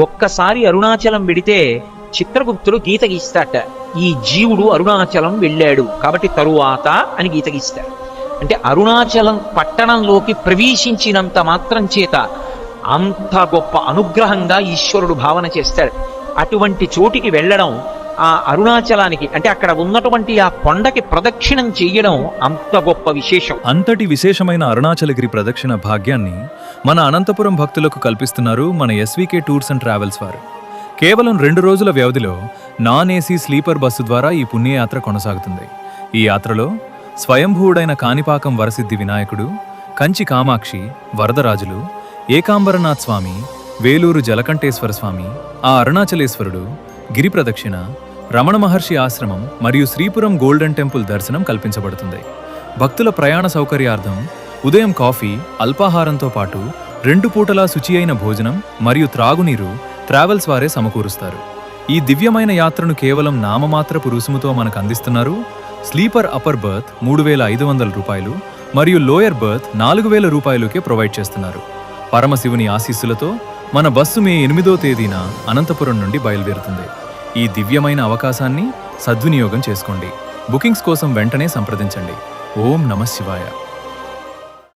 ఒక్కసారి అరుణాచలం వెడితే చిత్రగుప్తుడు గీత గీస్తాట. ఈ జీవుడు అరుణాచలం వెళ్ళాడు కాబట్టి తరువాత అని గీత గీస్తాడు. అంటే అరుణాచలం పట్టణంలోకి ప్రవేశించినంత మాత్రం చేత అంత గొప్ప అనుగ్రహంగా ఈశ్వరుడు భావన చేస్తాడు. అటువంటి చోటికి వెళ్ళడం, ఆ అరుణాచలానికి అంటే అక్కడ ఉన్నటువంటి ఆ కొండకి ప్రదక్షిణం చెయ్యడం అంత గొప్ప విశేషం. అంతటి విశేషమైన అరుణాచలగిరి ప్రదక్షిణ భాగ్యాన్ని మన అనంతపురం భక్తులకు కల్పిస్తున్నారు మన ఎస్వీకే టూర్స్ అండ్ ట్రావెల్స్ వారు. కేవలం 2 రోజుల వ్యవధిలో నాన్ ఏసీ స్లీపర్ బస్సు ద్వారా ఈ పుణ్యయాత్ర కొనసాగుతుంది. ఈ యాత్రలో స్వయంభూవుడైన కాణిపాకం వరసిద్ధి వినాయకుడు, కంచి కామాక్షి, వరదరాజులు, ఏకాంబరనాథ్ స్వామి, వేలూరు జలకంఠేశ్వర స్వామి, ఆ అరుణాచలేశ్వరుడు, గిరి ప్రదక్షిణ, రమణ మహర్షి ఆశ్రమం మరియు శ్రీపురం గోల్డెన్ టెంపుల్ దర్శనం కల్పించబడుతుంది. భక్తుల ప్రయాణ సౌకర్యార్థం ఉదయం కాఫీ, అల్పాహారంతో పాటు 2 పూటలా శుచి అయిన భోజనం మరియు త్రాగునీరు ట్రావెల్స్ వారే సమకూరుస్తారు. ఈ దివ్యమైన యాత్రను కేవలం నామమాత్రపు రుసుముతో మనకు అందిస్తున్నారు. స్లీపర్ అప్పర్ బర్త్ 3,500 రూపాయలు మరియు లోయర్ బర్త్ 4,000 రూపాయలుకే ప్రొవైడ్ చేస్తున్నారు. పరమశివుని ఆశీస్సులతో మన బస్సు మే 8వ తేదీన అనంతపురం నుండి బయలుదేరుతుంది. ఈ దివ్యమైన అవకాశాన్ని సద్వినియోగం చేసుకోండి. బుకింగ్స్ కోసం వెంటనే సంప్రదించండి. ఓం నమః శివాయ.